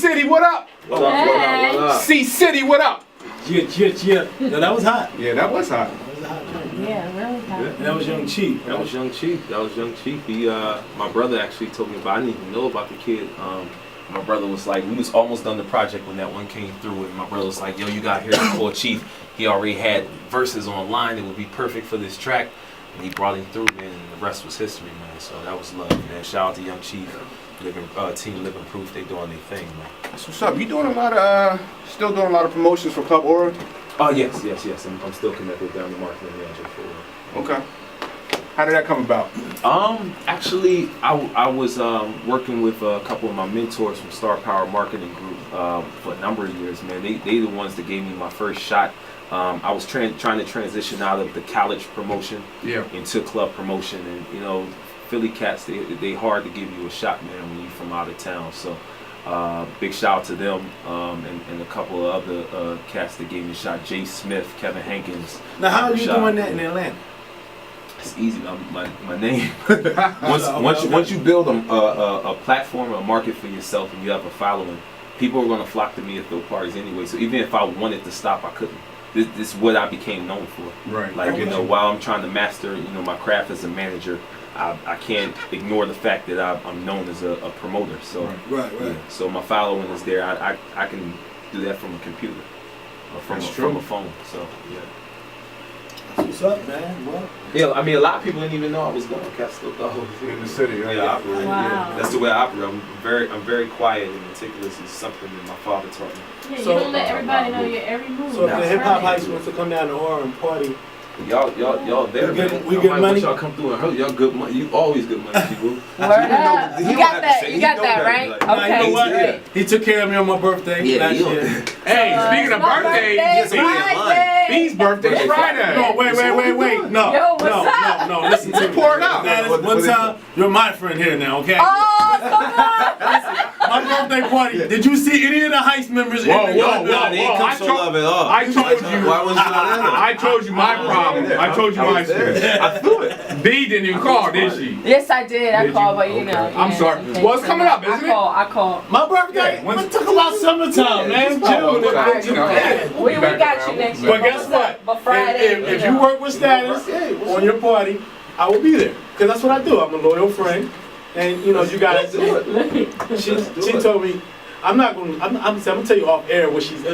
City, what up? What up, what up, what up? C City, what up? Yeah. No, that was hot. Yeah, that was hot. That was a hot joint. Yeah, really hot. And that was Young Chief. That was Young Chief. He, my brother actually told me about. I didn't even know about the kid. My brother was like, we was almost done the project when that one came through, and my brother was like, yo, you got here to call Chief. He already had verses online that would be perfect for this track, and he brought him through, man, and the rest was history, man. So that was love, man. Shout out to Young Chief, Team Living Proof. They doing their thing, man. That's what's up. You doing a lot of, still doing a lot of promotions for Club Aura? Oh yes. I'm still connected down the marketing manager for. Okay. How did that come about? Actually, I was working with a couple of my mentors from Star Power Marketing Group for a number of years, man. They the ones that gave me my first shot. I was trying to transition out of the college promotion into club promotion, and you know, Philly cats, they hard to give you a shot, man, when you're from out of town. So big shout out to them and a couple of other cats that gave me a shot. Jay Smith, Kevin Hankins. Now, how are you doing that in Atlanta? It's easy. My name. once you build a platform, a market for yourself, and you have a following, people are gonna flock to me at those parties anyway. So even if I wanted to stop, I couldn't. This is what I became known for. Right. Like, you know, while I'm trying to master, you know, my craft as a manager, I can't ignore the fact that I'm known as a promoter. So Right. yeah, so my following is there. I can do that from a computer or from a phone. So yeah. What's up, man? Well, Yeah, I mean, a lot of people didn't even know I was going. Cats still thought I was In the city, right? Yeah, I operate. Wow. Yeah. That's the way I operate. I'm very quiet and meticulous. It's something that my father taught me. Yeah, So- you don't let everybody know your every move. so if the That's Hip Hop right. Heist wants to come down to Aura and party, Y'all there, We good- man. we I good might money? want y'all come through and hurt. Y'all good money. You always good money, people. Word up. You got that. You got that, right? Like, Nah, you know Okay, what? great. He took care of me on my birthday last year. Hey, speaking of My birthdays, Friday. B's birthday Friday. No, wait. No. Yo, what's No. Listen to me. Pour it out. Status, one time, you're my friend here now, okay? Oh, so good. My birthday party. Did you see any of the Heist members in Whoa, the whoa, whoa. Nah, they ain't come so love at all. I told you. Why was you not in there? I told you my problem. I told you my shit. I flew it. B didn't even call, did she? Yes, I did. I Did called, you? but you know. Okay. I'm sorry. you Well, it's coming up, isn't it? I called. My birthday? Yeah, when's- It took about summertime, man. Oh, June. okay. You know, We got you next year. But guess what? But Friday, If you work with Status on your party, I will be there. Because that's what I do. I'm a loyal friend. And, you know, you guys. She told me, I'm gonna tell you off air what she's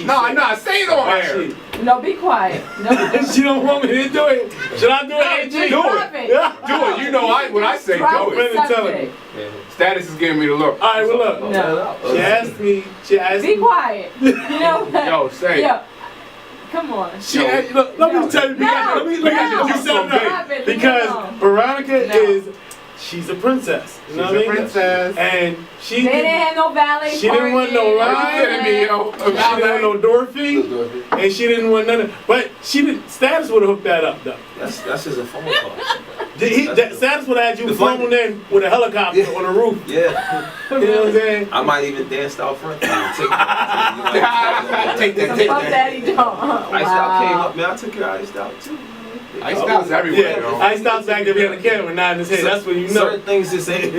No, I'm not. Say it on air. No, be quiet. No. She don't want me to do it. Should I do it, AG? just Do drop it. it. Do it. You know when I say Drop do the it. Tell me. subject. Status is giving me the look. All right, well, look. No. She asked me. Be quiet. You know what? Yo, say it. Yo. Come on. She asked, look, let me tell you, No, you set it up. Stop it. Because No. Veronica No. she's a princess. You know She's what a I mean? princess. And she They didn't have no valet. She didn't want no parking. ride. Are you kidding me, yo? She didn't want no Dorothy, and she didn't want none of. But she didn't. Status would have hooked that up though. That's just a phone call. Status would have had you The flown fun- in with a helicopter on the roof. Yeah. You know what I'm saying? I might even dance out front. Take Take Some that. Puff Daddy don't. Iced out came up, man. I took your iced out too. Iced out's everywhere, Yeah, yo. I stopped back there behind the camera, nodding his head. That's when you know. Certain things just ain't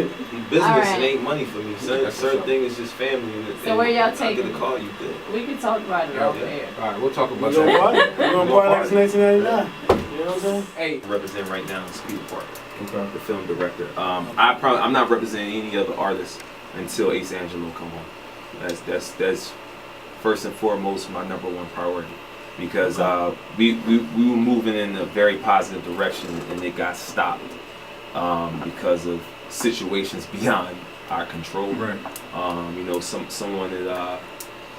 business. Alright. It ain't money for me. Certain things is just family. And So where y'all I taking get a call, you good. We can talk about it off air. All right, we'll talk about You gonna that. party? You gonna party like it's 1999? You know what I'm saying? Hey. Represent right now in Speed Park, Okay. the film director. I'm not representing any other artists until Ace Angelo come home. That's first and foremost my #1 priority. Because we were moving in a very positive direction and it got stopped because of situations beyond our control. Right. You know, someone that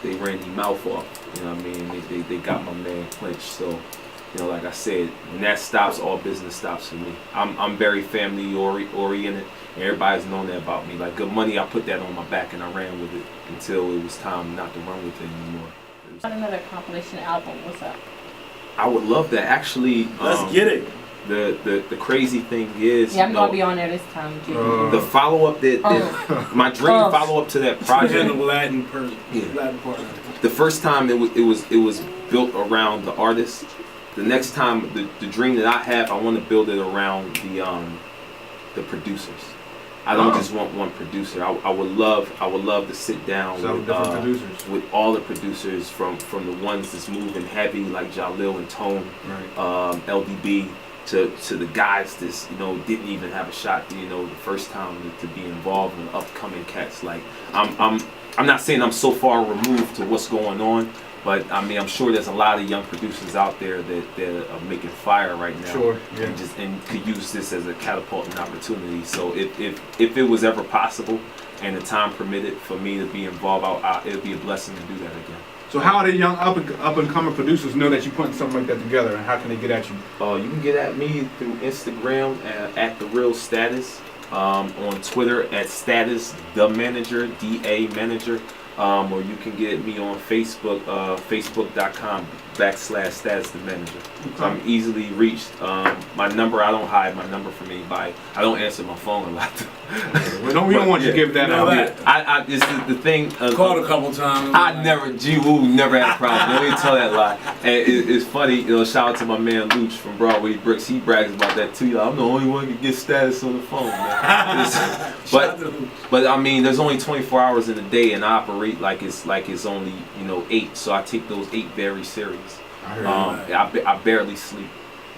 they ran the mouth off. You know what I mean? They got my man clinched. So, you know, like I said, when that stops, all business stops for me. I'm very family oriented. And everybody's known that about me. Like Good Money, I put that on my back and I ran with it until it was time not to run with it anymore. Another compilation album. What's up? I would love that. Actually, Let's get it. The crazy thing is, Yeah, I'm you gonna know, be on there this time, too. the follow up that my dream follow up to that project. Latin person. Yeah. Latin part. The first time it was built around the artist. The next time, the dream that I have, I want to build it around the producers. I don't just want one producer. I would love to sit down with all the producers from the ones that's moving heavy like Jalil and Tone, LDB, to the guys that's didn't even have a shot the first time to be involved in upcoming cats. Like I'm not saying I'm so far removed to what's going on, but I mean I'm sure there's a lot of young producers out there that are making fire right now. Sure, yeah. and could use this as a catapulting opportunity. So if it was ever possible and the time permitted for me to be involved, it would be a blessing to do that again. So how do young up and coming producers know that you're putting something like that together, and how can they get at you? You can get at me through Instagram at The Real Status, on Twitter at Status The Manager, DA Manager, or you can get me on Facebook, facebook.com/Status The Manager. Okay. So I'm easily reached. My number, I don't hide my number from anybody. I don't answer my phone a lot. We don't want you to give that out. I it's the thing. Called a couple times. I never, never had a problem. Let me tell that lie. And it's funny, shout out to my man Luch from Broadway Bricks. He brags about that too. I'm the only one who can get Status on the phone, man. but I mean, there's only 24 hours in a day, and I operate like it's only 8. So I take those 8 very serious. I barely sleep.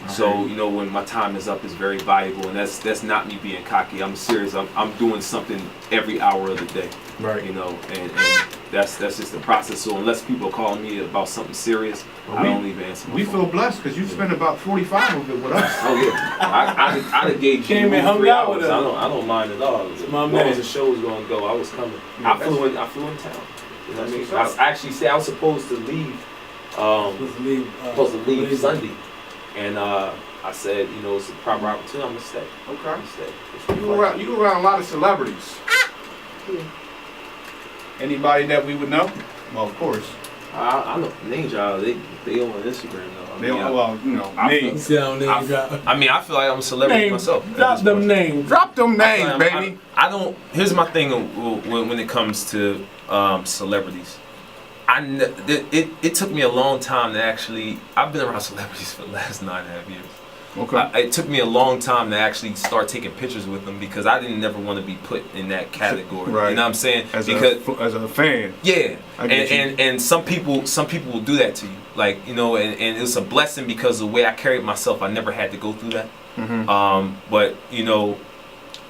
So when my time is up, it's very valuable, and that's not me being cocky. I'm serious. I'm doing something every hour of the day. Right. And that's just the process. So unless people are calling me about something serious, I don't even answer my phone. We feel blessed because you spent about 45 of it with us. Oh yeah, I gave Came you and hung 3 out hours. with us. I don't mind at all. As long as the show was going to go, I was coming. I flew in town. You know what I mean? I actually said I was supposed to leave. Supposed to leave Sunday, and I said, it's a proper opportunity. I'm gonna stay. Okay. I'm gonna stay. You go around a lot of celebrities. Anybody that we would know? Well, of course. I know name y'all. They on Instagram though. Names. I feel like I'm a celebrity myself. Drop them names. Drop them names, baby. I don't. Here's my thing when it comes to celebrities. It took me a long time to actually. I've been around celebrities for the last 9.5 years. Okay. It took me a long time to actually start taking pictures with them because I didn't never want to be put in that category. Right. You know what I'm saying? As a fan. Yeah. And some people will do that to you. Like, and it's a blessing because the way I carried myself, I never had to go through that. Mm-hmm. But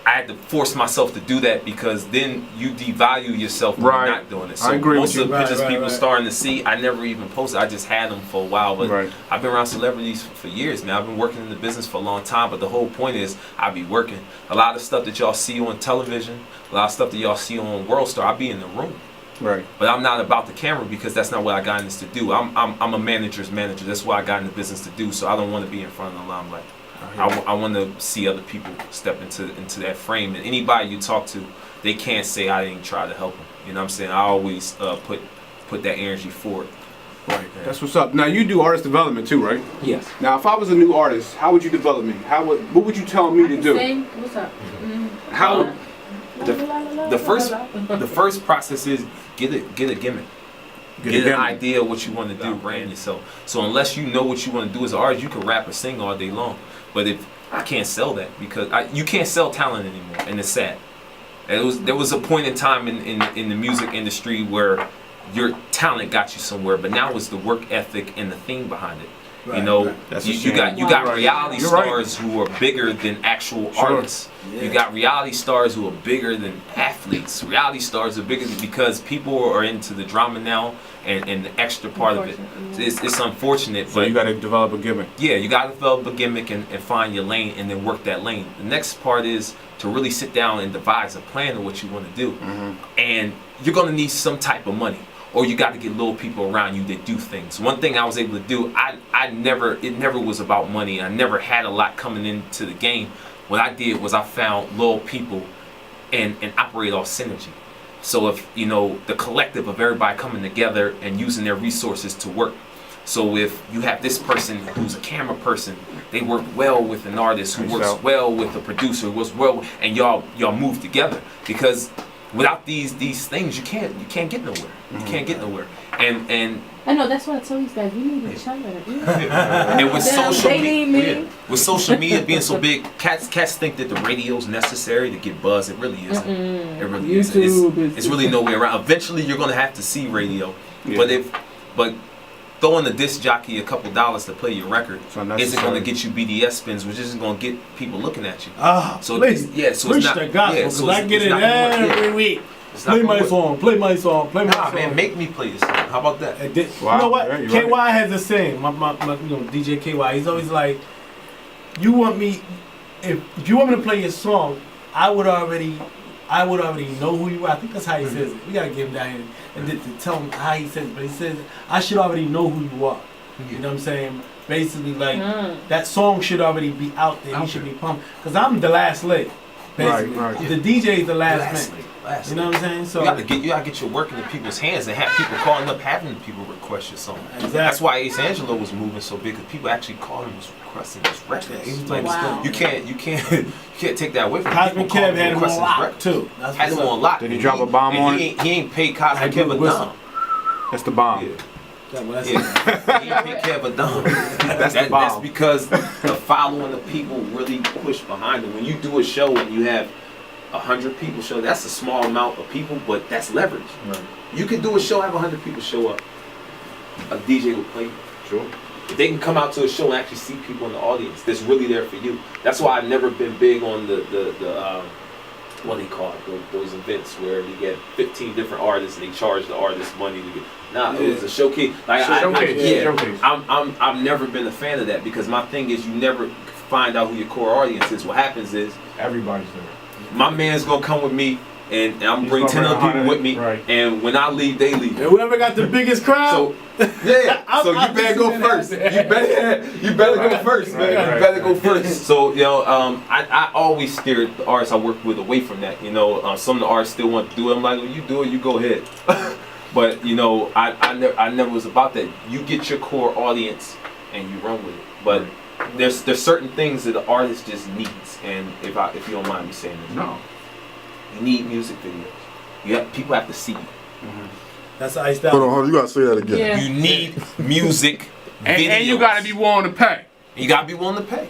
I had to force myself to do that because then you devalue yourself when you're not doing it. So I agree most with of the pictures people starting to see, I never even posted. I just had them for a while. But I've been around celebrities for years, man. I've been working in the business for a long time. But the whole point is I be working. A lot of stuff that y'all see on television, a lot of stuff that y'all see on World Star, I be in the room. Right. But I'm not about the camera because that's not what I got in this to do. I'm a manager's manager. That's what I got in the business to do. So I don't want to be in front of the limelight. I want to see other people step into that frame, and anybody you talk to, they can't say I didn't try to help them. You know what I'm saying? I always put that energy forward. Right. Yeah. That's what's up. Now you do artist development too, right? Yes. Now, if I was a new artist, how would you develop me? What would you tell me to do? What's up? How? The first process is get a gimmick. Get an idea of what you want to do, brand yourself. So unless you know what you want to do as an artist, you can rap or sing all day long. But if I can't sell that because you can't sell talent anymore, and it's sad. There was a point in time in the music industry where your talent got you somewhere, but now it's the work ethic and the thing behind it. Right, You got reality stars who are bigger than actual artists. Yeah. You got reality stars who are bigger than athletes. Reality stars are bigger because people are into the drama now and the extra part of it. It's unfortunate, So but you got to develop a gimmick. Yeah, you got to develop a gimmick and find your lane and then work that lane. The next part is to really sit down and devise a plan of what you want to do. And you're going to need some type of money. Or you got to get little people around you that do things. One thing I was able to do, it never was about money. I never had a lot coming into the game. What I did was I found little people and operate off synergy. So if, the collective of everybody coming together and using their resources to work. So if you have this person who's a camera person, they work well with an artist who works well with a producer, who works well, and y'all move together. Because without these things, you can't get nowhere. You can't get nowhere. And I know, that's why I told these guys, we need each other. and with Damn, social they need me. media, with social media being so big, cats think that the radio's necessary to get buzz. It really isn't. It really isn't. It's really no way around. Eventually, you're gonna have to see radio, but throwing the disc jockey a couple dollars to play your record isn't going to get you BDS spins, which isn't going to get people looking at you. So please, so preach it's not. the gospel, Yeah, because so I get it every week. Play my song, play my song, play my Nah, song. man, make me play this song. How about that? You know what? KY has a saying. My DJ KY. He's always like, you want me, if you want me to play your song, I would already know who you are. I think that's how he says it. We gotta get him down here and to tell him how he says it. But he says, I should already know who you are. You know what I'm saying? Basically, like that song should already be out there. He should be pumped. Cause I'm the last leg. Basically, the DJ is the last man. You know what I'm saying? So you gotta get your work into people's hands and have people calling up, having people request your song. Exactly. That's why Ace Angelo was moving so big, because people actually called him, was requesting his records. Wow. You can't take that away from him. Cosmic Kev had him on lock too. Had him on lock. Did he drop a bomb on it? He ain't paid Cosmic Kev a dime. That's the bomb. Yeah. He ain't paid Kev a dime. That's the bomb. That's because the following of people really push behind him. When you do a show and you have 100 people show, that's a small amount of people, but that's leverage. Right. You can do a show, have 100 people show up. A DJ will play. Sure. If they can come out to a show and actually see people in the audience that's really there for you. That's why I've never been big on the what do they call it, those events where you get 15 different artists and they charge the artist money to get. It was a showcase. Like Showcase. I've never been a fan of that, because my thing is you never find out who your core audience is. What happens is Everybody's there. my man's gonna come with me, and I'm gonna bring 10 other people with me, and when I leave, they leave. And whoever got the biggest crowd, so you better go first. You better go first, man. You better go first. So I always steer the artists I work with away from that. Some of the artists still want to do it. I'm like, well, you do it, you go ahead. But I never was about that. You get your core audience and you run with it. But there's certain things that the artist just needs, and if you don't mind me saying this, no, you need music videos. People have to see you. that's iced out. Hold on, you gotta say that again. Yeah. You need music videos. and you gotta be willing to pay. You gotta be willing to pay.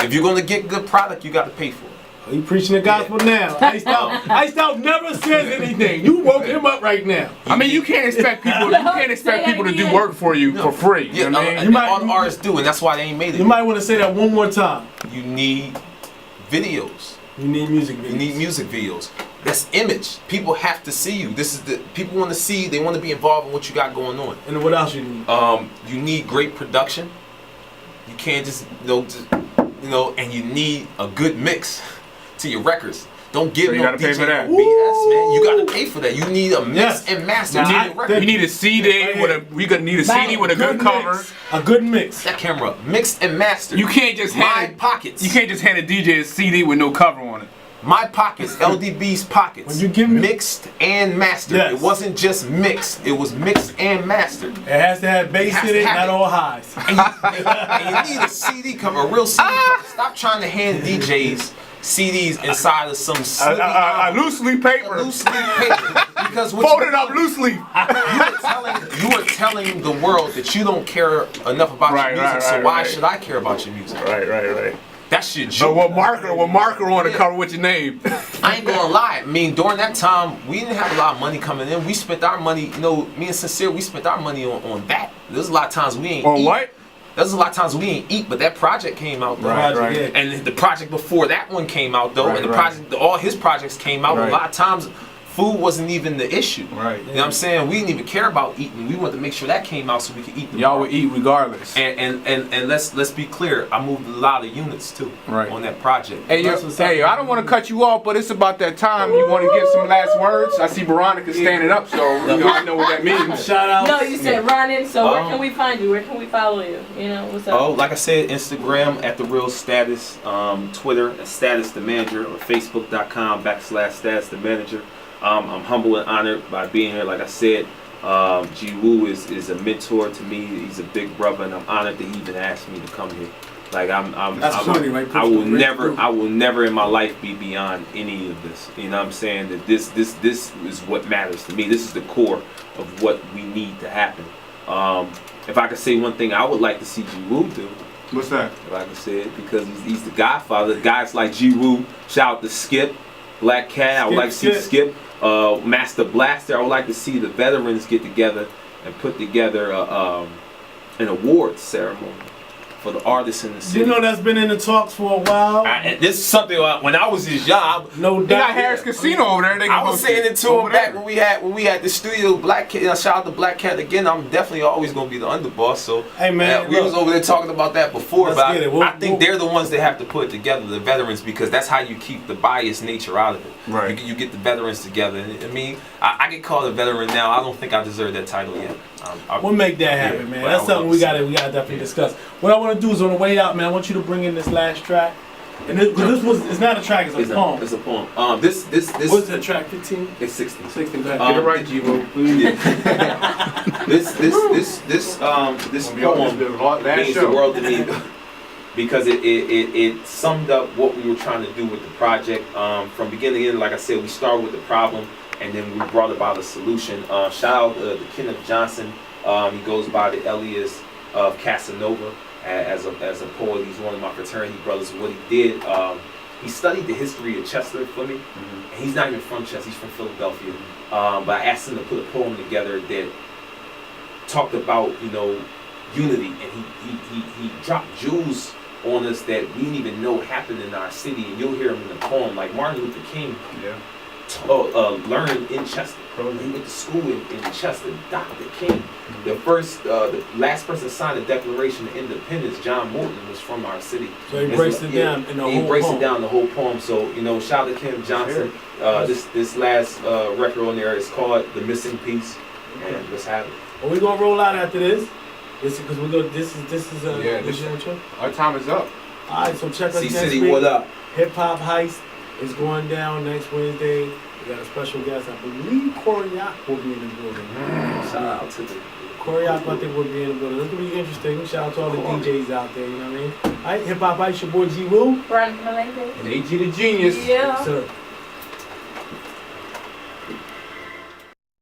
If you're gonna get good product, you gotta pay for it. He preaching the gospel now. Iced out never says anything. You woke him up right now. I mean, you can't expect people. You can't expect people to do work for you for free. You know what I mean? All the artists do, and that's why they ain't made it. You might want to say that one more time. You need videos. You need music videos. You need music videos. That's image. People have to see you. This is people want to see. They want to be involved in what you got going on. And what else you need? You need great production. You can't just and you need a good mix to your records. Don't give you no gotta pay for that. BS, man. You gotta pay for that. You need a mix and master to your record. You need a CD with a good cover. A good mix. That camera, mixed and mastered. You can't just hand pockets. You can't just hand a DJ a CD with no cover on it. My pockets, LDB's pockets. When you give me mixed and mastered. Yes. It wasn't just mixed. It was mixed and mastered. It has to have bass in it, not all highs. And you need a CD cover, a real CD cover. Stop trying to hand DJs CDs inside of some A loose leaf paper. Loose leaf paper. Because Fold it up loosely. you are telling the world that you don't care enough about your music, so why should I care about your music? Right. That's your So joke. what marker on the cover with your name? I ain't gonna lie. I mean, during that time, we didn't have a lot of money coming in. We spent our money, me and Sincere, we spent our money on that. There's a lot of times we ain't On eat. what? There's a lot of times we ain't eat, but that project came out though. Right. Yeah. And the project before that one came out though, and the project, all his projects came out. Right. A lot of times, food wasn't even the issue. Right. You know what I'm saying? We didn't even care about eating. We wanted to make sure that came out so we could eat. Y'all would eat regardless. And let's be clear. I moved a lot of units too. Right. On that project. Hey, I don't want to cut you off, but it's about that time. You want to give some last words? I see Veronica standing up, so I know what that means. Shout out. No, you said Ronin, so where can we find you? Where can we follow you? What's up? Oh, like I said, Instagram at The Real Status, Twitter at Status the Manager, or Facebook.com/Status the Manager. I'm humble and honored by being here. Like I said, G Woo is a mentor to me. He's a big brother, and I'm honored that he even asked me to come here. Like That's funny, right? I will never in my life be beyond any of this. You know what I'm saying? That this is what matters to me. This is the core of what we need to happen. If I could say one thing I would like to see G-Woo do. What's that? If I could say it, because he's the godfather. Guys like G-Woo, shout out to Skip, Black Cat, I would like to see Skip, Master Blaster. I would like to see the veterans get together and put together an awards ceremony for the artists in the city. You know that's been in the talks for a while. This is something when I was his job. No They got doubt. Harris Casino over there. They can I was host saying it to over him back there. when we had the studio. Black Cat, shout out to Black Cat again. I'm definitely always gonna be the underboss. So Hey, man, we look. was over there talking about that before. Let's But get it. I think they're the ones that have to put it together, the veterans, because that's how you keep the biased nature out of it. Right. You get the veterans together. I mean, I get called a veteran now. I don't think I deserve that title yet. We'll make that happen, man. That's something we gotta definitely discuss. What I want to do is on the way out, man. I want you to bring in this last track. And it's not a track, it's a poem. It's a poem. This. What's that track? 15? It's 60. 16. Get it right, G-Woo. This poem means the world to me because it summed up what we were trying to do with the project from beginning to end. Like I said, we started with the problem and then we brought about a solution. Shout out to Kenneth Johnson. He goes by the alias of Casanova as a poet. He's one of my fraternity brothers. What he did, he studied the history of Chester for me. And he's not even from Chester, he's from Philadelphia. But I asked him to put a poem together that talked about, unity, and he dropped jewels on us that we didn't even know happened in our city, and you'll hear him in the poem. Like Martin Luther King learned in Chester. He went to school in Chester. Dr. King, the last person to sign the Declaration of Independence, John Morton, was from our city. So he breaks it down in the whole poem. He breaks it down the whole poem. So shout out to Kim Johnson. This last record on there is called "The Missing Piece," and let's have it. Well, we're gonna roll out after this. Because we're gonna. This is Our time is up. All right, so check us next C-City, week. what up? Hop-Heist is going down next Wednesday. We got a special guest. I believe Coriac will be in the building. Shout out to the Coriac, I think, will be in the building. It's gonna be interesting. Shout out to all the DJs out there. You know what I mean? All right, Hip-Hop Heist, your boy G-Woo. Veronica Melenko. And AG the Genius. Yeah. Sir.